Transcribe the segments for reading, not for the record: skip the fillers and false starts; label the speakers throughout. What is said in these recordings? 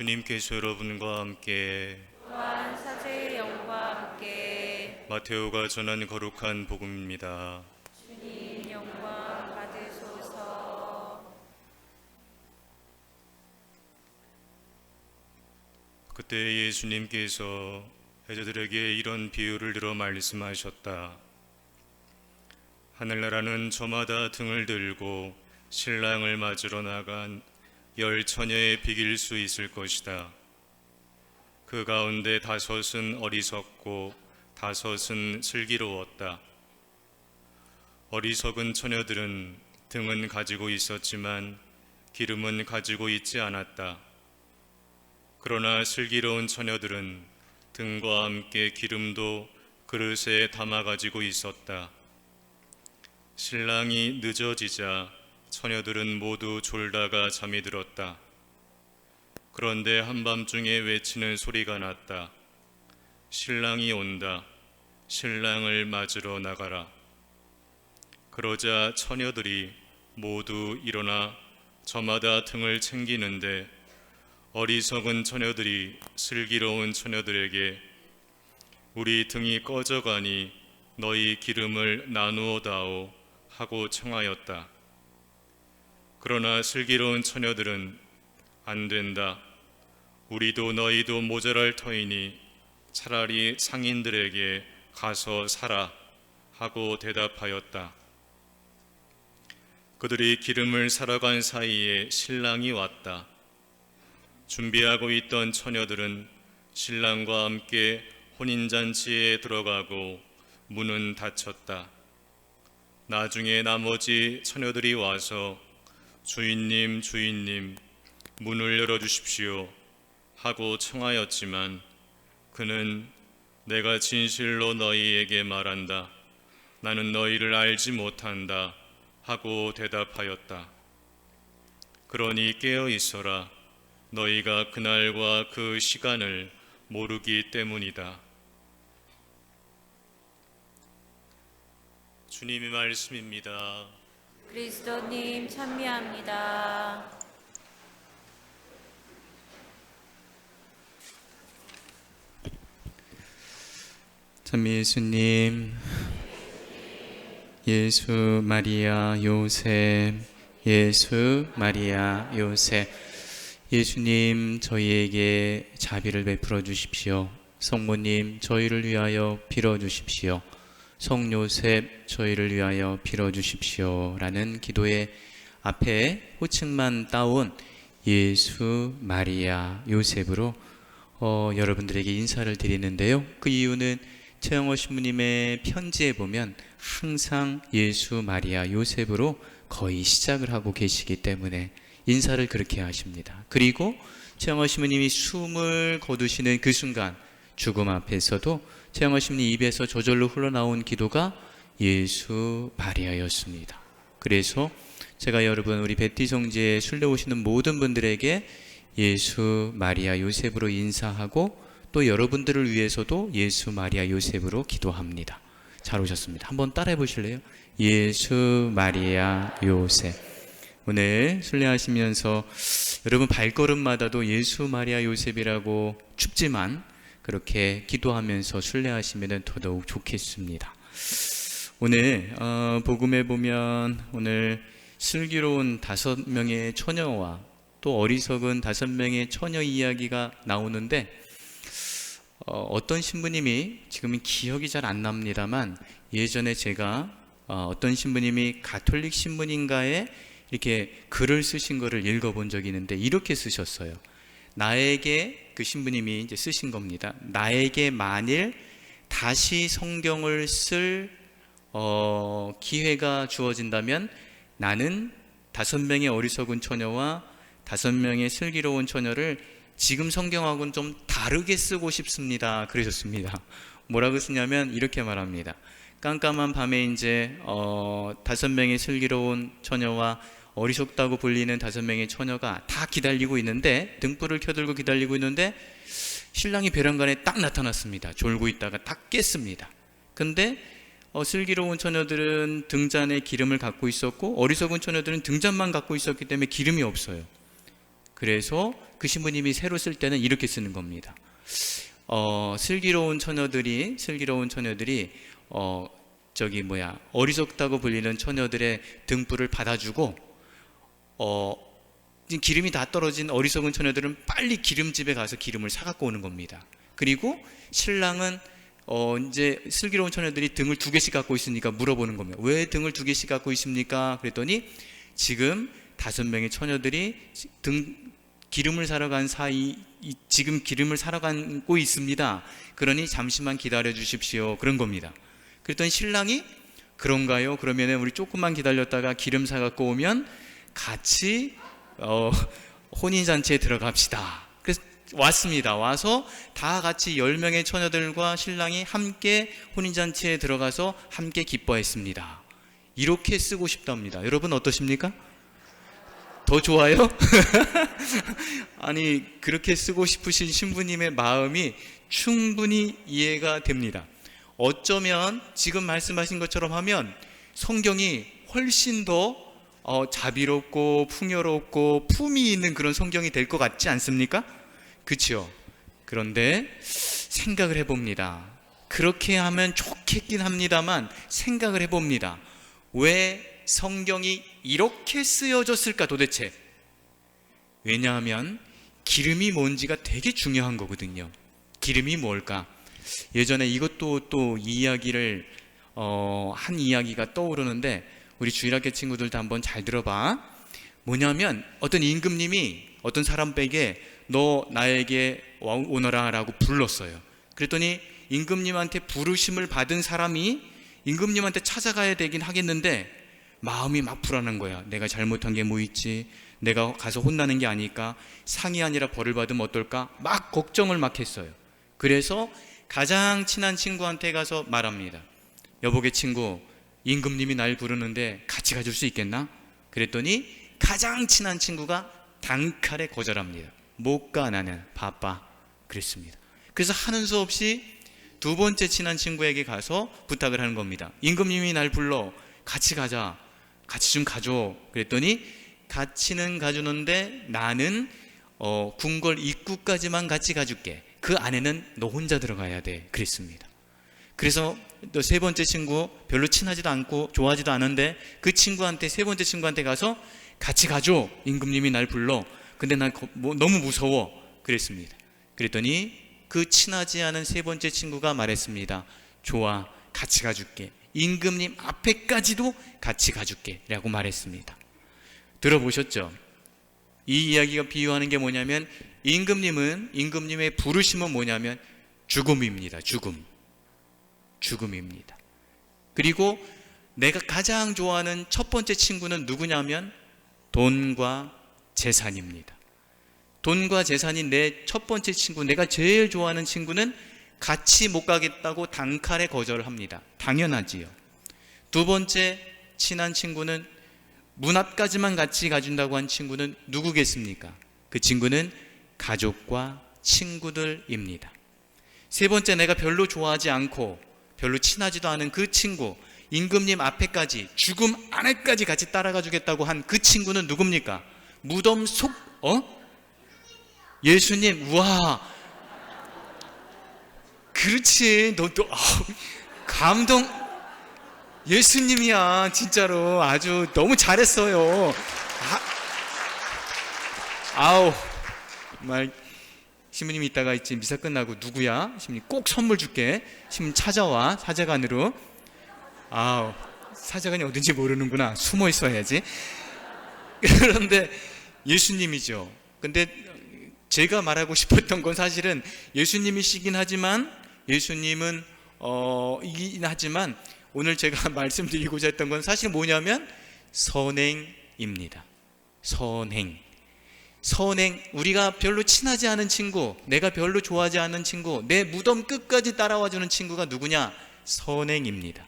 Speaker 1: 주님께서 여러분과 함께
Speaker 2: 또한 사제의 영과 함께
Speaker 1: 마테오가 전한 거룩한 복음입니다.
Speaker 2: 주님 영광 받으소서.
Speaker 1: 그때 예수님께서 해저들에게 이런 비유를 들어 말씀하셨다. 하늘나라는 저마다 등을 들고 신랑을 맞으러 나간 10 처녀에 비길 수 있을 것이다. 그 가운데 5은 어리석고 5은 슬기로웠다. 어리석은 처녀들은 등은 가지고 있었지만 기름은 가지고 있지 않았다. 그러나 슬기로운 처녀들은 등과 함께 기름도 그릇에 담아 가지고 있었다. 신랑이 늦어지자 처녀들은 모두 졸다가 잠이 들었다. 그런데 한밤중에 외치는 소리가 났다. 신랑이 온다. 신랑을 맞으러 나가라. 그러자 처녀들이 모두 일어나 저마다 등을 챙기는데 어리석은 처녀들이 슬기로운 처녀들에게 우리 등이 꺼져가니 너희 기름을 나누어 다오 하고 청하였다. 그러나 슬기로운 처녀들은 안 된다. 우리도 너희도 모자랄 터이니 차라리 상인들에게 가서 사라 하고 대답하였다. 그들이 기름을 사러 간 사이에 신랑이 왔다. 준비하고 있던 처녀들은 신랑과 함께 혼인잔치에 들어가고 문은 닫혔다. 나중에 나머지 처녀들이 와서 주인님, 주인님, 문을 열어주십시오 하고 청하였지만 그는 내가 진실로 너희에게 말한다. 나는 너희를 알지 못한다 하고 대답하였다. 그러니 깨어 있어라. 너희가 그날과 그 시간을 모르기 때문이다. 주님의 말씀입니다.
Speaker 2: 그리스도님 찬미합니다.
Speaker 3: 찬미 예수님, 예수 마리아 요셉, 예수 마리아 요셉, 예수님 저희에게 자비를 베풀어 주십시오. 성모님 저희를 위하여 빌어 주십시오. 성요셉 저희를 위하여 빌어 주십시오 라는 기도의 앞에 호칭만 따온 예수 마리아 요셉으로 여러분들에게 인사를 드리는데요. 그 이유는 최영호 신부님의 편지에 보면 항상 예수 마리아 요셉으로 거의 시작을 하고 계시기 때문에 인사를 그렇게 하십니다. 그리고 최영호 신부님이 숨을 거두시는 그 순간 죽음 앞에서도 최영호 신부님 입에서 저절로 흘러나온 기도가 예수 마리아였습니다. 그래서 제가 여러분 우리 베티 성지에 순례 오시는 모든 분들에게 예수 마리아 요셉으로 인사하고 또 여러분들을 위해서도 예수 마리아 요셉으로 기도합니다. 잘 오셨습니다. 한번 따라해 보실래요? 예수 마리아 요셉. 오늘 순례하시면서 여러분 발걸음마다도 예수 마리아 요셉이라고 춥지만 그렇게 기도하면서 순례하시면 더더욱 좋겠습니다. 오늘 복음에 보면 오늘 슬기로운 5명의 처녀와 또 어리석은 5명의 처녀 이야기가 나오는데 어떤 신부님이 지금은 기억이 잘 안 납니다만 예전에 제가 어떤 신부님이 가톨릭 신문인가에 이렇게 글을 쓰신 거를 읽어본 적이 있는데 이렇게 쓰셨어요. 나에게 그 신부님이 이제 쓰신 겁니다. 나에게 만일 다시 성경을 쓸 기회가 주어진다면 나는 5명의 어리석은 처녀와 5명의 슬기로운 처녀를 지금 성경하고는 좀 다르게 쓰고 싶습니다. 그러셨습니다. 뭐라고 쓰냐면 이렇게 말합니다. 깜깜한 밤에 이제 5명의 슬기로운 처녀와 어리석다고 불리는 5명의 처녀가 다 기다리고 있는데 등불을 켜들고 기다리고 있는데 신랑이 베란간에 딱 나타났습니다. 졸고 있다가 딱 깼습니다. 근데 슬기로운 처녀들은 등잔에 기름을 갖고 있었고 어리석은 처녀들은 등잔만 갖고 있었기 때문에 기름이 없어요. 그래서 그 신부님이 새로 쓸 때는 이렇게 쓰는 겁니다. 슬기로운 처녀들이 어리석다고 불리는 처녀들의 등불을 받아주고 기름이 다 떨어진 어리석은 처녀들은 빨리 기름집에 가서 기름을 사갖고 오는 겁니다. 그리고 신랑은 이제 슬기로운 처녀들이 등을 2개씩 갖고 있으니까 물어보는 겁니다. 왜 등을 2개씩 갖고 있습니까? 그랬더니 지금 5명의 처녀들이 기름을 사러 간 사이, 지금 기름을 사러 가고 있습니다. 그러니 잠시만 기다려 주십시오. 그런 겁니다. 그랬더니 신랑이 그런가요? 그러면 우리 조금만 기다렸다가 기름 사갖고 오면 같이 혼인잔치에 들어갑시다. 그래서 왔습니다. 와서 다 같이 10명의 처녀들과 신랑이 함께 혼인잔치에 들어가서 함께 기뻐했습니다. 이렇게 쓰고 싶답니다. 여러분 어떠십니까? 더 좋아요? 아니, 그렇게 쓰고 싶으신 신부님의 마음이 충분히 이해가 됩니다. 어쩌면 지금 말씀하신 것처럼 하면 성경이 훨씬 더 자비롭고 풍요롭고 품이 있는 그런 성경이 될 것 같지 않습니까? 그렇죠? 그런데 생각을 해봅니다. 그렇게 하면 좋겠긴 합니다만 생각을 해봅니다. 왜 성경이 이렇게 쓰여졌을까 도대체? 왜냐하면 기름이 뭔지가 되게 중요한 거거든요. 기름이 뭘까? 예전에 이것도 또 이야기를 한 이야기가 떠오르는데 우리 주일학교 친구들도 한번 잘 들어봐. 뭐냐면 어떤 임금님이 어떤 사람에게 너 나에게 오너라 라고 불렀어요. 그랬더니 임금님한테 부르심을 받은 사람이 임금님한테 찾아가야 되긴 하겠는데 마음이 막 불안한 거야. 내가 잘못한 게 뭐 있지? 내가 가서 혼나는 게 아닐까? 상이 아니라 벌을 받으면 어떨까? 막 걱정을 막 했어요. 그래서 가장 친한 친구한테 가서 말합니다. 여보게 친구, 임금님이 날 부르는데 같이 가줄 수 있겠나? 그랬더니 가장 친한 친구가 단칼에 거절합니다. 못 가, 나는 바빠. 그랬습니다. 그래서 하는 수 없이 2번째 친한 친구에게 가서 부탁을 하는 겁니다. 임금님이 날 불러, 같이 가자, 같이 좀 가줘. 그랬더니 같이는 가주는데 나는 궁궐 입구까지만 같이 가줄게. 그 안에는 너 혼자 들어가야 돼. 그랬습니다. 그래서 또 3번째 친구, 별로 친하지도 않고 좋아하지도 않은데 그 친구한테, 3번째 친구한테 가서 같이 가줘. 임금님이 날 불러. 근데 난 너무 무서워. 그랬습니다. 그랬더니 그 친하지 않은 3번째 친구가 말했습니다. 좋아, 같이 가줄게. 임금님 앞에까지도 같이 가줄게 라고 말했습니다. 들어보셨죠? 이 이야기가 비유하는 게 뭐냐면 임금님의 부르심은 뭐냐면 죽음입니다. 죽음입니다. 그리고 내가 가장 좋아하는 1번째 친구는 누구냐면 돈과 재산입니다. 돈과 재산이 내 1번째 친구, 내가 제일 좋아하는 친구는 같이 못 가겠다고 단칼에 거절을 합니다. 당연하지요. 2번째 친한 친구는 문 앞까지만 같이 가준다고 한 친구는 누구겠습니까? 그 친구는 가족과 친구들입니다. 3번째, 내가 별로 좋아하지 않고 별로 친하지도 않은 그 친구, 임금님 앞에까지, 죽음 안에까지 같이 따라가 주겠다고 한 그 친구는 누굽니까? 무덤 속 예수님. 우와, 그렇지. 너 감동. 예수님이야. 진짜로 아주 너무 잘했어요. 아우, 정말 신부님이 이따가 있지, 미사 끝나고 누구야? 신부님 꼭 선물 줄게. 신부님 찾아와, 사제관으로. 아우, 사제관이 어딘지 모르는구나. 숨어 있어야지. 그런데 예수님이죠. 근데 제가 말하고 싶었던 건 사실은 예수님이시긴 하지만, 예수님은 이긴 하지만 오늘 제가 말씀드리고자 했던 건 사실 뭐냐면 선행입니다. 선행. 우리가 별로 친하지 않은 친구, 내가 별로 좋아하지 않는 친구, 내 무덤 끝까지 따라와주는 친구가 누구냐? 선행입니다.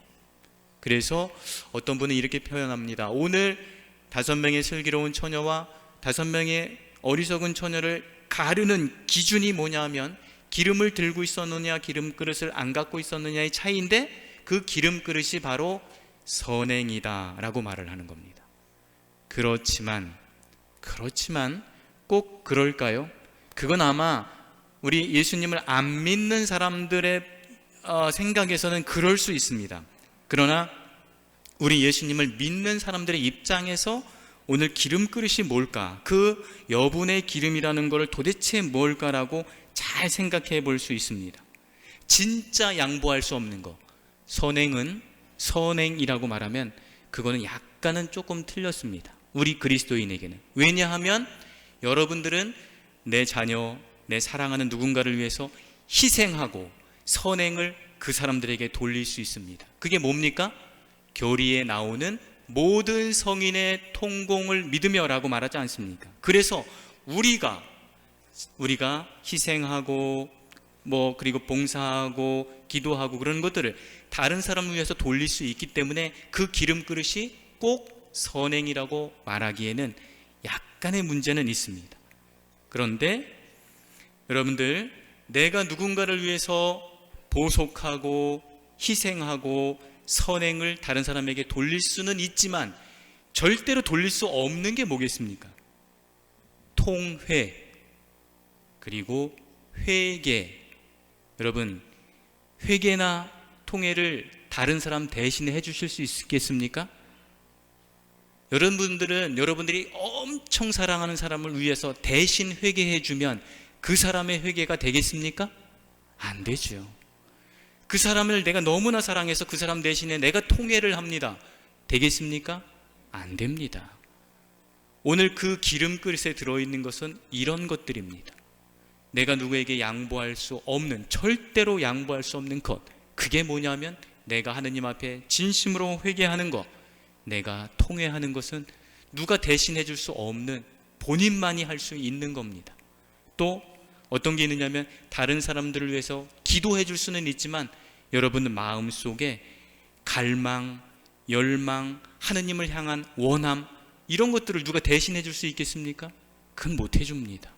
Speaker 3: 그래서 어떤 분은 이렇게 표현합니다. 오늘 5명의 슬기로운 처녀와 5명의 어리석은 처녀를 가르는 기준이 뭐냐면 기름을 들고 있었느냐, 기름 그릇을 안 갖고 있었느냐의 차이인데 그 기름 그릇이 바로 선행이다 라고 말을 하는 겁니다. 그렇지만 꼭 그럴까요? 그건 아마 우리 예수님을 안 믿는 사람들의 생각에서는 그럴 수 있습니다. 그러나 우리 예수님을 믿는 사람들의 입장에서 오늘 기름 그릇이 뭘까? 그 여분의 기름이라는 것을 도대체 뭘까라고 잘 생각해 볼 수 있습니다. 진짜 양보할 수 없는 것. 선행이라고 말하면 그거는 약간은 조금 틀렸습니다. 우리 그리스도인에게는. 왜냐하면 여러분들은 내 자녀, 내 사랑하는 누군가를 위해서 희생하고 선행을 그 사람들에게 돌릴 수 있습니다. 그게 뭡니까? 교리에 나오는 모든 성인의 통공을 믿으며라고 말하지 않습니까? 그래서 우리가 희생하고 그리고 봉사하고 기도하고 그런 것들을 다른 사람을 위해서 돌릴 수 있기 때문에 그 기름 그릇이 꼭 선행이라고 말하기에는 약간의 문제는 있습니다. 그런데 여러분들, 내가 누군가를 위해서 보속하고 희생하고 선행을 다른 사람에게 돌릴 수는 있지만 절대로 돌릴 수 없는 게 뭐겠습니까? 통회, 그리고 회개. 여러분, 회개나 통회를 다른 사람 대신에 해주실 수 있겠습니까? 여러분들은 여러분들이 엄청 사랑하는 사람을 위해서 대신 회개해주면 그 사람의 회개가 되겠습니까? 안 되죠. 그 사람을 내가 너무나 사랑해서 그 사람 대신에 내가 통회를 합니다. 되겠습니까? 안 됩니다. 오늘 그 기름 그릇에 들어있는 것은 이런 것들입니다. 내가 누구에게 양보할 수 없는, 절대로 양보할 수 없는 것. 그게 뭐냐면 내가 하느님 앞에 진심으로 회개하는 것. 내가 통회하는 것은 누가 대신해 줄 수 없는, 본인만이 할 수 있는 겁니다. 또 어떤 게 있느냐면 다른 사람들을 위해서 기도해 줄 수는 있지만 여러분 마음속에 갈망, 열망, 하느님을 향한 원함, 이런 것들을 누가 대신해 줄 수 있겠습니까? 그건 못 해줍니다.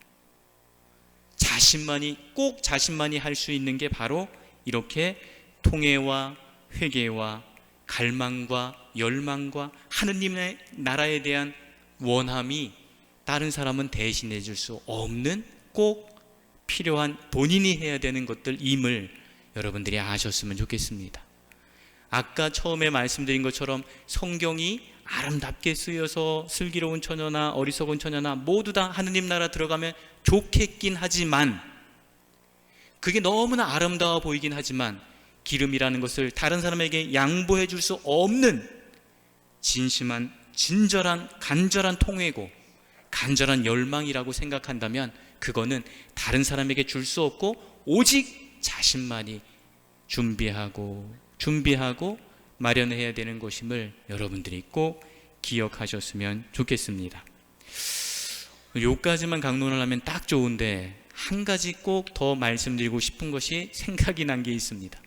Speaker 3: 꼭 자신만이 할 수 있는 게 바로 이렇게 통회와 회개와 갈망과 열망과 하느님의 나라에 대한 원함이 다른 사람은 대신해 줄 수 없는, 꼭 필요한, 본인이 해야 되는 것들임을 여러분들이 아셨으면 좋겠습니다. 아까 처음에 말씀드린 것처럼 성경이 아름답게 쓰여서 슬기로운 처녀나 어리석은 처녀나 모두 다 하느님 나라 들어가면 좋겠긴 하지만, 그게 너무나 아름다워 보이긴 하지만 기름이라는 것을 다른 사람에게 양보해 줄 수 없는 진심한, 진절한, 간절한 통회고 간절한 열망이라고 생각한다면 그거는 다른 사람에게 줄 수 없고 오직 자신만이 준비하고 마련해야 되는 것임을 여러분들이 꼭 기억하셨으면 좋겠습니다. 요까지만 강론을 하면 딱 좋은데 한 가지 꼭 더 말씀드리고 싶은 것이 생각이 난 게 있습니다.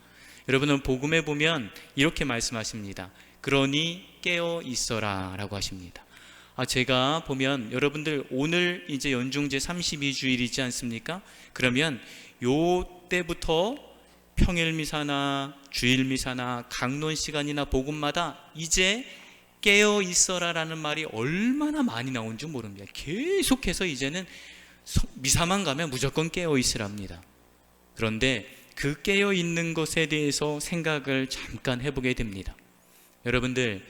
Speaker 3: 여러분은 복음에 보면 이렇게 말씀하십니다. 그러니 깨어 있어라 라고 하십니다. 제가 보면 여러분들 오늘 이제 연중제 32주일이지 않습니까? 그러면 요 때부터 평일미사나 주일미사나 강론 시간이나 복음마다 이제 깨어 있어라 라는 말이 얼마나 많이 나온지 모릅니다. 계속해서 이제는 미사만 가면 무조건 깨어 있으랍니다. 그런데 그 깨어 있는 것에 대해서 생각을 잠깐 해보게 됩니다. 여러분들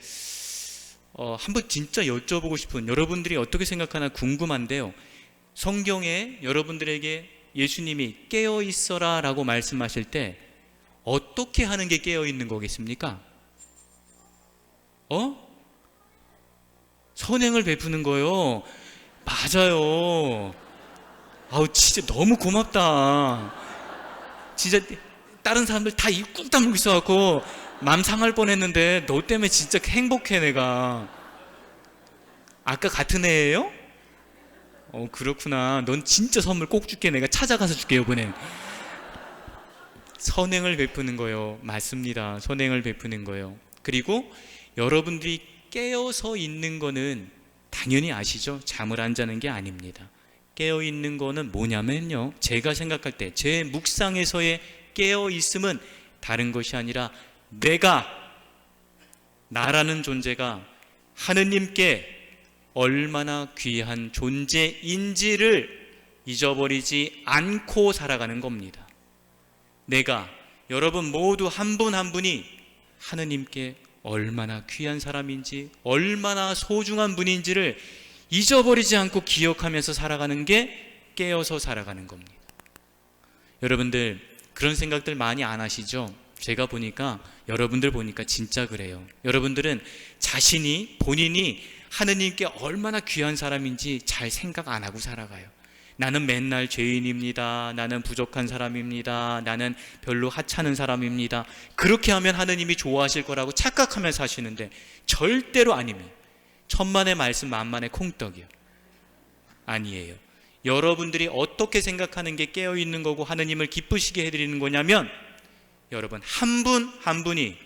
Speaker 3: 한번 진짜 여쭤보고 싶은, 여러분들이 어떻게 생각하나 궁금한데요, 성경에 여러분들에게 예수님이 깨어 있어라 라고 말씀하실 때 어떻게 하는 게 깨어 있는 거겠습니까? 선행을 베푸는 거요. 맞아요. 진짜 너무 고맙다. 진짜 다른 사람들 다 입 꾹 다물고 있어갖고 맘 상할 뻔했는데 너 때문에 진짜 행복해 내가. 아까 같은 애예요? 그렇구나. 넌 진짜 선물 꼭 줄게. 내가 찾아가서 줄게 이번엔. 선행을 베푸는 거요. 맞습니다. 선행을 베푸는 거요. 그리고 여러분들이 깨어서 있는 거는 당연히 아시죠? 잠을 안 자는 게 아닙니다. 깨어 있는 거는 뭐냐면요, 제가 생각할 때 제 묵상에서의 깨어 있음은 다른 것이 아니라 나라는 존재가 하느님께 얼마나 귀한 존재인지를 잊어버리지 않고 살아가는 겁니다. 내가, 여러분 모두 한 분 한 분이 하느님께 얼마나 귀한 사람인지, 얼마나 소중한 분인지를 잊어버리지 않고 기억하면서 살아가는 게 깨어서 살아가는 겁니다. 여러분들 그런 생각들 많이 안 하시죠? 제가 보니까, 여러분들 보니까 진짜 그래요. 여러분들은 자신이, 본인이 하느님께 얼마나 귀한 사람인지 잘 생각 안 하고 살아가요. 나는 맨날 죄인입니다. 나는 부족한 사람입니다. 나는 별로 하찮은 사람입니다. 그렇게 하면 하느님이 좋아하실 거라고 착각하며 사시는데 절대로 아닙니다. 천만의 말씀 만만의 콩떡이요. 아니에요. 여러분들이 어떻게 생각하는 게 깨어있는 거고 하느님을 기쁘시게 해드리는 거냐면, 여러분 한 분 한 분이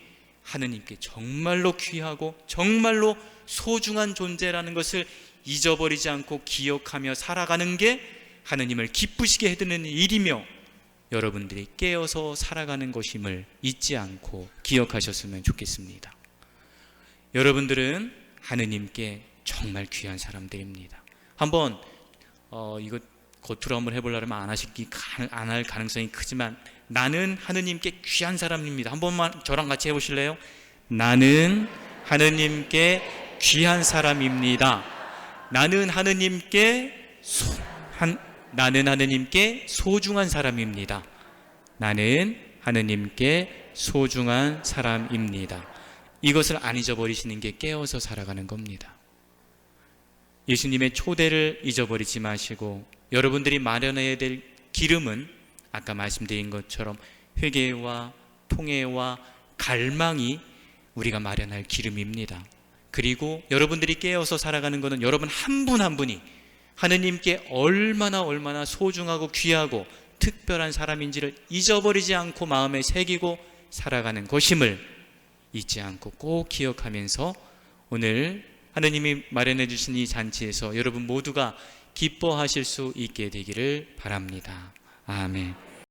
Speaker 3: 하느님께 정말로 귀하고 정말로 소중한 존재라는 것을 잊어버리지 않고 기억하며 살아가는 게 하느님을 기쁘시게 해드리는 일이며, 여러분들이 깨어서 살아가는 것임을 잊지 않고 기억하셨으면 좋겠습니다. 여러분들은 하느님께 정말 귀한 사람들입니다. 한번 이거 겉으로 한번 해보려면 안 할 가능성이 크지만, 나는 하느님께 귀한 사람입니다. 한 번만 저랑 같이 해보실래요? 나는 하느님께 귀한 사람입니다. 나는 하느님께 소중한 사람입니다. 나는 하느님께 소중한 사람입니다. 이것을 안 잊어버리시는 게 깨어서 살아가는 겁니다. 예수님의 초대를 잊어버리지 마시고, 여러분들이 마련해야 될 기름은 아까 말씀드린 것처럼 회개와 통회와 갈망이 우리가 마련할 기름입니다. 그리고 여러분들이 깨어서 살아가는 것은 여러분 한 분 한 분이 하느님께 얼마나 소중하고 귀하고 특별한 사람인지를 잊어버리지 않고 마음에 새기고 살아가는 것임을 잊지 않고 꼭 기억하면서, 오늘 하느님이 마련해 주신 이 잔치에서 여러분 모두가 기뻐하실 수 있게 되기를 바랍니다. 아멘.